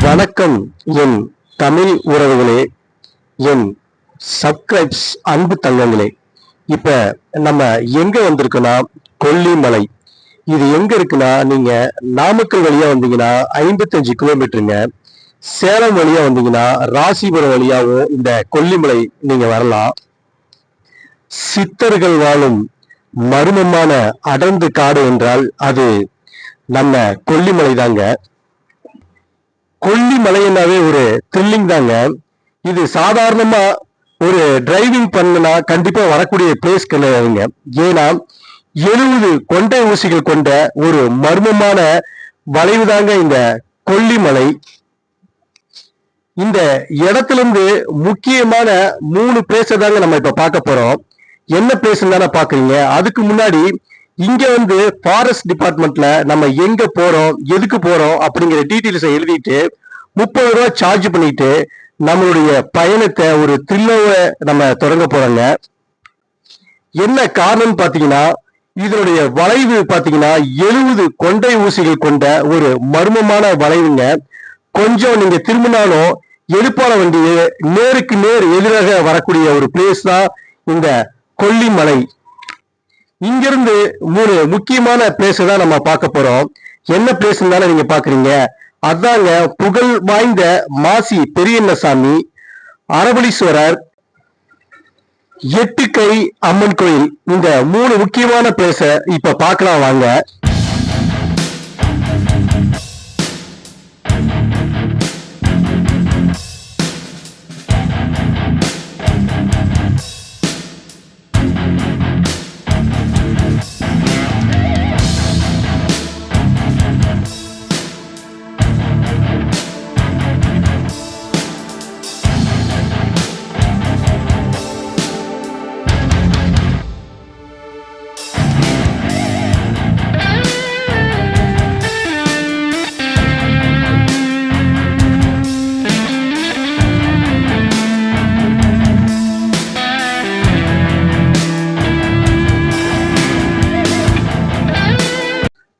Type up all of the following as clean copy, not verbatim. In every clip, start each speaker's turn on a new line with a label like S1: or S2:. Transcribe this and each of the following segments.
S1: வணக்கம் என் தமிழ் உறவுகளே, என் சப்ஸ்கிரைப்ஸ் அன்பு தங்கங்களே. இப்ப நம்ம எங்க வந்திருக்கோம்னா கொல்லிமலை. இது எங்க இருக்குன்னா, நீங்க நாமக்கல் வழியா வந்தீங்கன்னா 55 கிலோமீட்டருங்க. சேலம் வழியா வந்தீங்கன்னா ராசிபுரம் வழியாவும் இந்த கொல்லிமலை நீங்க வரலாம். சித்தர்கள் வாழும் மர்மமான அடர்ந்து காடு என்றால் அது நம்ம கொல்லிமலை தாங்க. கொல்லிமலைன்னாவே ஒரு த்ரில்லிங் தாங்க. இது சாதாரணமா ஒரு டிரைவிங் பண்ணா கண்டிப்பா வரக்கூடிய பிளேஸ் கிடையாதுங்க. ஏன்னா 70 கொண்டை ஊசிகள் கொண்ட ஒரு மர்மமான வளைவு தாங்க இந்த கொல்லிமலை. இந்த இடத்துல இருந்து முக்கியமான 3 பிளேஸ் தாங்க நம்ம இப்ப பார்க்க போறோம். என்ன பிளேஸ் தானே பாக்குறீங்க. அதுக்கு முன்னாடி இங்க வந்து ஃபாரஸ்ட் டிபார்ட்மெண்ட்ல நம்ம எங்க போறோம், எதுக்கு போறோம் அப்படிங்கிற டீட்டெயில்ஸை எழுதிட்டு 30 ரூபாய் சார்ஜ் பண்ணிட்டு நம்மளுடைய பயணத்தை ஒரு த்ரில்லோவை நம்ம தொடங்க போறோங்க. என்ன காரணம் பாத்தீங்கன்னா, இதனுடைய வளைவு பாத்தீங்கன்னா 70 கொண்டை ஊசிகள் கொண்ட ஒரு மர்மமான வளைவுங்க. கொஞ்சம் நீங்க திரும்பினாலும் எழுப்பான வண்டியை நேருக்கு நேர் எதிராக வரக்கூடிய ஒரு பிளேஸ் தான் இந்த கொல்லிமலை. இங்கிருந்து 3 முக்கியமான பிளேஸ் தான் நம்ம பார்க்க போறோம். என்ன பிளேஸ் தானே நீங்க பாக்குறீங்க. அதாங்க புகழ் வாய்ந்த மாசி பெரியண்ணசாமி, அரபலீஸ்வரர், எட்டுக்கை அம்மன் கோயில். இந்த 3 முக்கியமான பிளேஸ இப்ப பார்க்கலாம் வாங்க.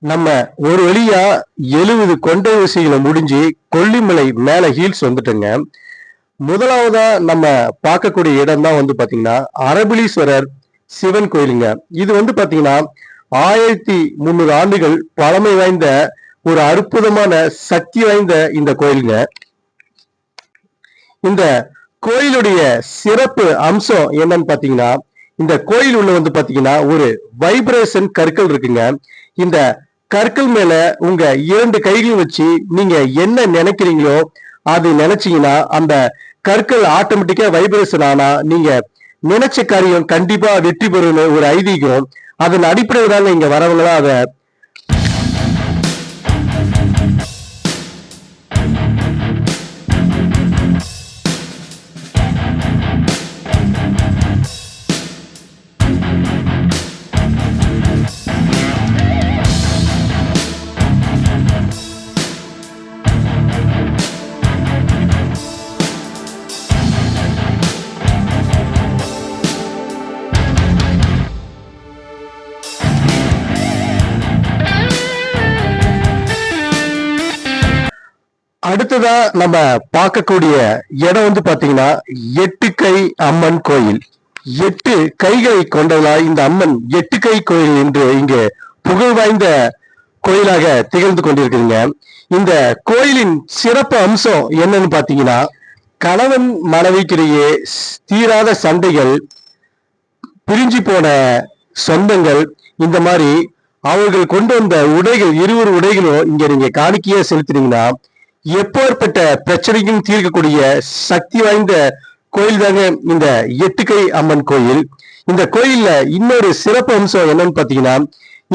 S1: நம்ம ஒரு வழியா 70 கொண்டை ஊசிகளை முடிஞ்சு கொல்லிமலை மேல ஹீல்ஸ் வந்துட்டோங்க. முதலாவதா நம்ம பார்க்கக்கூடிய இடம் தான் வந்து பாத்தீங்கன்னா அரபலீஸ்வரர் சிவன் கோயிலுங்க. இது வந்து பாத்தீங்கன்னா 1300 ஆண்டுகள் பழமை வாய்ந்த ஒரு அற்புதமான சக்தி வாய்ந்த இந்த கோயிலுங்க. இந்த கோயிலுடைய சிறப்பு அம்சம் என்னன்னு பாத்தீங்கன்னா, இந்த கோயில் உள்ள வந்து பாத்தீங்கன்னா ஒரு வைப்ரேஷன் கற்கள் இருக்குங்க. இந்த கற்கள் மேல உங்க 2 கைகளையும் வச்சு நீங்க என்ன நினைக்கிறீங்களோ அது நினைச்சீங்கன்னா அந்த கற்கள் ஆட்டோமேட்டிக்கா வைப்ரேஷன் ஆனா நீங்க நினைச்ச காரியம் கண்டிப்பா வெற்றி பெறும் ஒரு ஐதீகம். அதன் அடிப்படையில் தாங்க இங்க வரவங்களா அதை அடுத்ததா நம்ம பார்க்கக்கூடிய இடம் வந்து பாத்தீங்கன்னா எட்டுக்கை அம்மன் கோயில். 8 கைகளை கொண்டவளா இந்த அம்மன் எட்டுக்கை கோயில் என்று இங்கு புகழ் வாய்ந்த கோயிலாக திகழ்ந்து கொண்டிருக்குங்க. இந்த கோயிலின் சிறப்பு அம்சம் என்னன்னு பாத்தீங்கன்னா, கணவன் மனைவிக்கிடையே தீராத சண்டைகள், பிரிஞ்சு போன சொந்தங்கள், இந்த மாதிரி அவர்கள் கொண்டு வந்த உடைகள், 20 உடைகளும் இங்க நீங்க காணிக்கையா செலுத்தினீங்கன்னா எப்பேற்பட்ட பிரச்சனையும் தீர்க்கக்கூடிய சக்தி வாய்ந்த கோயில் தாங்க இந்த எட்டுக்கை அம்மன் கோயில். இந்த கோயில்ல இன்னொரு சிறப்பு அம்சம் என்னன்னு பாத்தீங்கன்னா,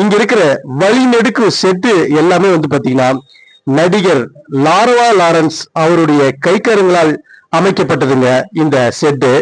S1: இங்க இருக்கிற வழிநெடுக்கு செட்டு எல்லாமே வந்து பாத்தீங்கன்னா நடிகர் லாரவா லாரன்ஸ் அவருடைய கைக்கரங்களால் அமைக்கப்பட்டதுங்க இந்த செட்டு.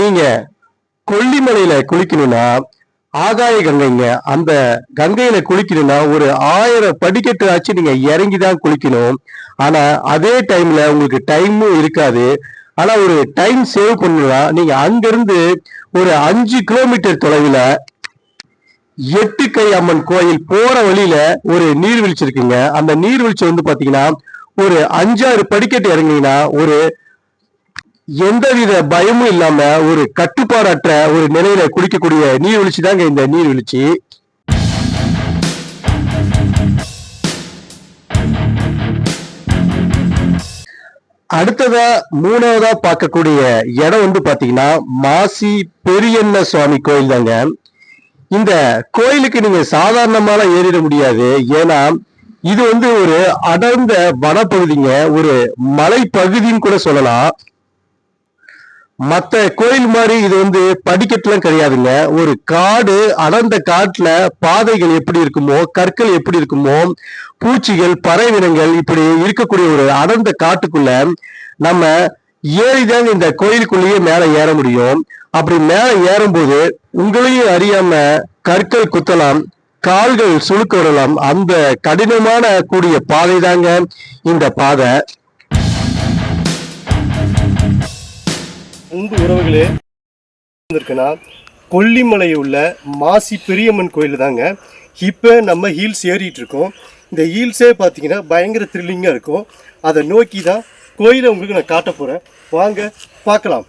S1: நீங்க கொல்லிமலையில குளிக்கணும்னா ஆகாய கங்கைங்க. அந்த கங்கையில குளிக்கணும்னா ஒரு 1000 படிக்கட்டு ஆச்சு நீங்க இறங்கிதான் குளிக்கணும். ஆனா அதே டைம்ல உங்களுக்கு டைமும் இருக்காது. ஆனா ஒரு டைம் சேவ் பண்ணணும்னா நீங்க அங்கிருந்து ஒரு 5 கிலோமீட்டர் தொலைவில் எட்டுக்கை அம்மன் கோயில் போற வழியில ஒரு நீர்வீழ்ச்சி இருக்குங்க. அந்த நீர்வீழ்ச்சி வந்து பாத்தீங்கன்னா ஒரு 5-6 படிக்கட்டு இறங்கினீங்கன்னா ஒரு எந்தவித பயமும் இல்லாம ஒரு கட்டுப்பாடற்ற ஒரு நிலையில குளிக்கக்கூடிய நீர்வீழ்ச்சி தாங்க இந்த நீர்வீழ்ச்சி. அடுத்ததா 3வதா பார்க்கக்கூடிய இடம் வந்து பாத்தீங்கன்னா மாசி பெரியண்ண சுவாமி கோயில் தாங்க. இந்த கோயிலுக்கு நீங்க சாதாரணமால ஏறிட முடியாது. ஏன்னா இது வந்து ஒரு அடர்ந்த வனப்பகுதிங்க, ஒரு மலை பகுதின்னு கூட சொல்லலாம். மத்த கோயில் மாதிரி இது வந்து படிக்கட்டுலாம் கிடையாதுங்க. ஒரு காடு, அடர்ந்த காட்டுல பாதைகள் எப்படி இருக்குமோ, கற்கள் எப்படி இருக்குமோ, பூச்சிகள், பறவையினங்கள் இப்படி இருக்கக்கூடிய ஒரு அடர்ந்த காட்டுக்குள்ள நம்ம ஏறிதாங்க இந்த கோயிலுக்குள்ளேயே மேல ஏற முடியும். அப்படி மேல ஏறும்போது உங்களையும் அறியாம கற்கள் குத்தலாம், கால்கள் சுழுக்க விடலாம். அந்த கடினமான கூடிய பாதை தாங்க இந்த பாதை.
S2: அன்பு உறவுகளே, இருக்குன்னா கொல்லிமலை உள்ள மாசி பெரியம்மன் கோயில் தாங்க. இப்போ நம்ம ஹீல்ஸ் ஏறிட்டு இருக்கோம். இந்த ஹீல்ஸே பார்த்தீங்கன்னா பயங்கர த்ரில்லிங்காக இருக்கும். அதை நோக்கி தான் கோயிலை உங்களுக்கு நான் காட்ட போகிறேன். வாங்க பார்க்கலாம்.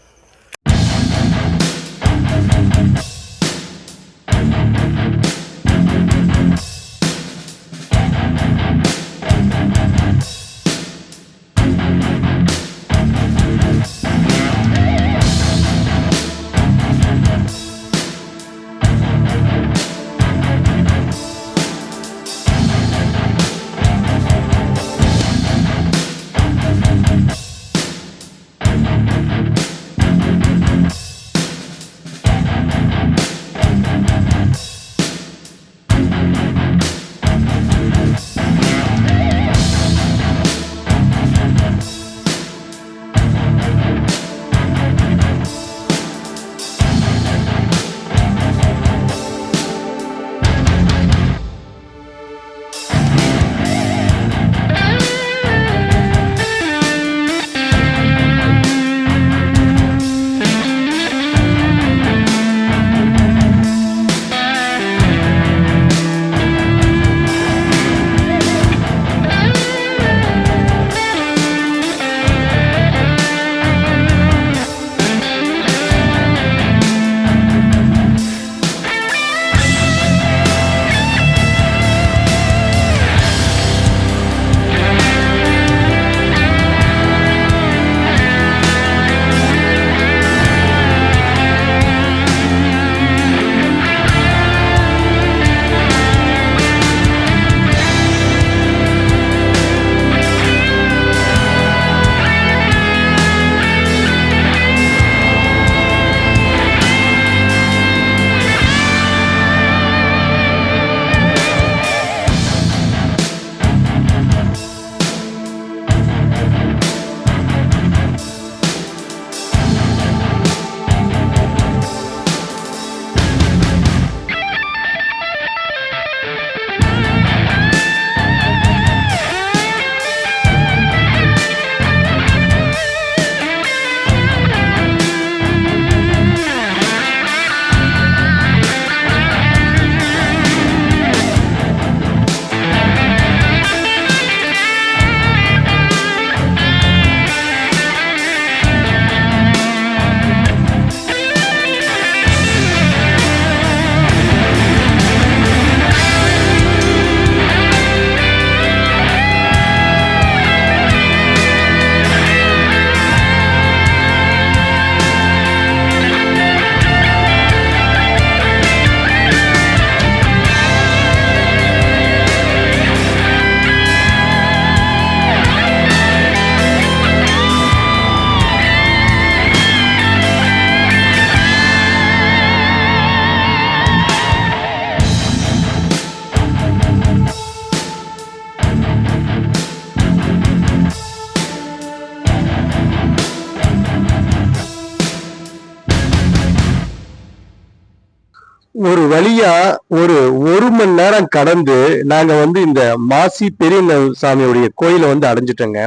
S1: ஒரு வழியா ஒரு மணி நேரம் கடந்து நாங்க இந்த மாசி பெரிய சாமியுடைய கோயிலை அடைஞ்சிட்டோங்க.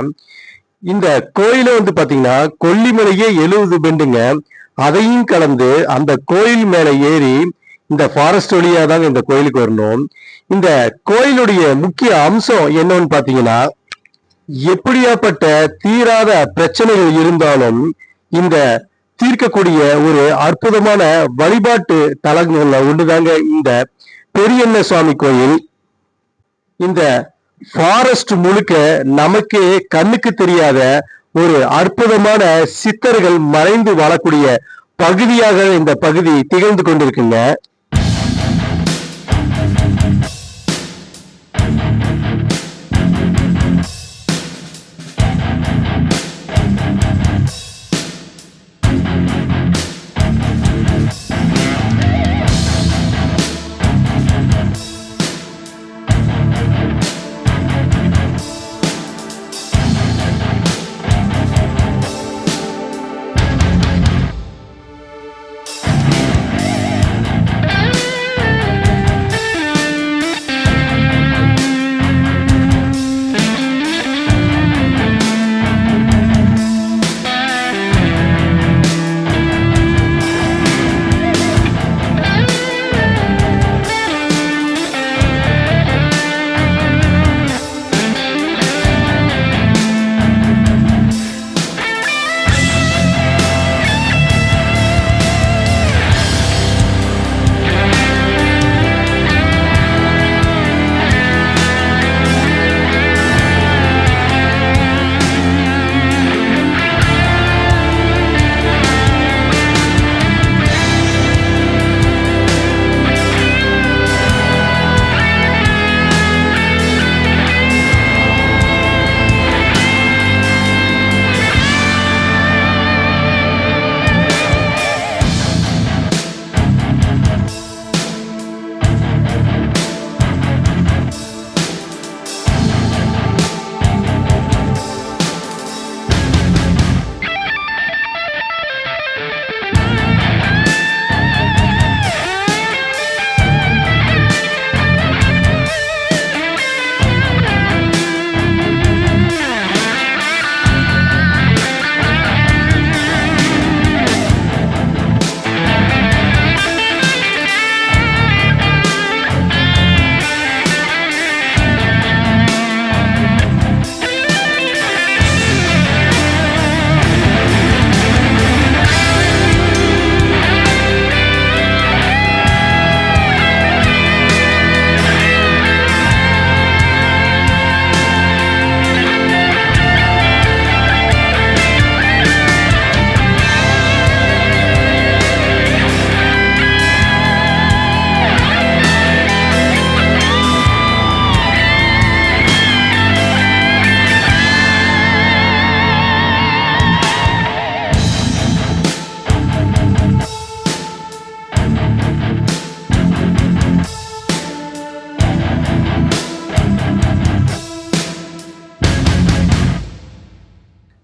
S1: இந்த கோயில பாத்தீங்கன்னா கொல்லிமலையே 70 பெண்டுங்க. அதையும் கடந்து அந்த கோயில் மேல ஏறி இந்த ஃபாரஸ்ட் வழியா தாங்க இந்த கோயிலுக்கு வரணும். இந்த கோயிலுடைய முக்கிய அம்சம் என்னன்னு பாத்தீங்கன்னா, எப்படியாப்பட்ட தீராத பிரச்சனைகள் இருந்தாலும் இந்த தீர்க்கக்கூடிய ஒரு அற்புதமான வழிபாட்டு தலங்கள்ல ஒண்ணுதாங்க இந்த பெரியண்ண சுவாமி கோயில். இந்த ஃபாரஸ்ட் முழுக்க நமக்கே கண்ணுக்கு தெரியாத ஒரு அற்புதமான சித்தர்கள் மறைந்து வாழக்கூடிய பகுதியாக இந்த பகுதி திகழ்ந்து கொண்டிருக்குங்க.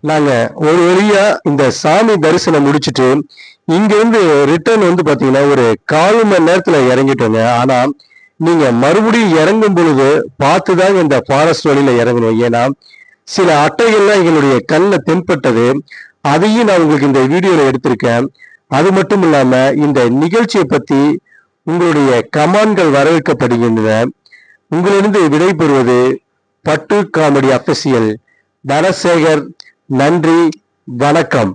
S1: நாங்க ஒரு வழியா இந்த சாமி தரிசனம் முடிச்சுட்டு இங்க இருந்து ரிட்டர்ன் பாத்தீங்கன்னா ஒரு 1/4 மணி நேரத்துல இறங்கிட்டோங்க. ஆனா நீங்க மறுபடியும் இறங்கும் பொழுது பார்த்துதாங்க இந்த ஃபாரஸ்ட் வழியில இறங்கணும். ஏன்னா சில அட்டைகள்லாம் எங்களுடைய கண்ணில் தென்பட்டது. அதையும் நான் உங்களுக்கு இந்த வீடியோல எடுத்திருக்கேன். அது மட்டும் இல்லாம இந்த நிகழ்ச்சியை பத்தி உங்களுடைய கமெண்ட்கள் வரவேற்கப்படுகின்றன. உங்களிருந்து விடைபெறுவது பட்டு காமெடி அபிஷியல் தனசேகர். நன்றி, வணக்கம்.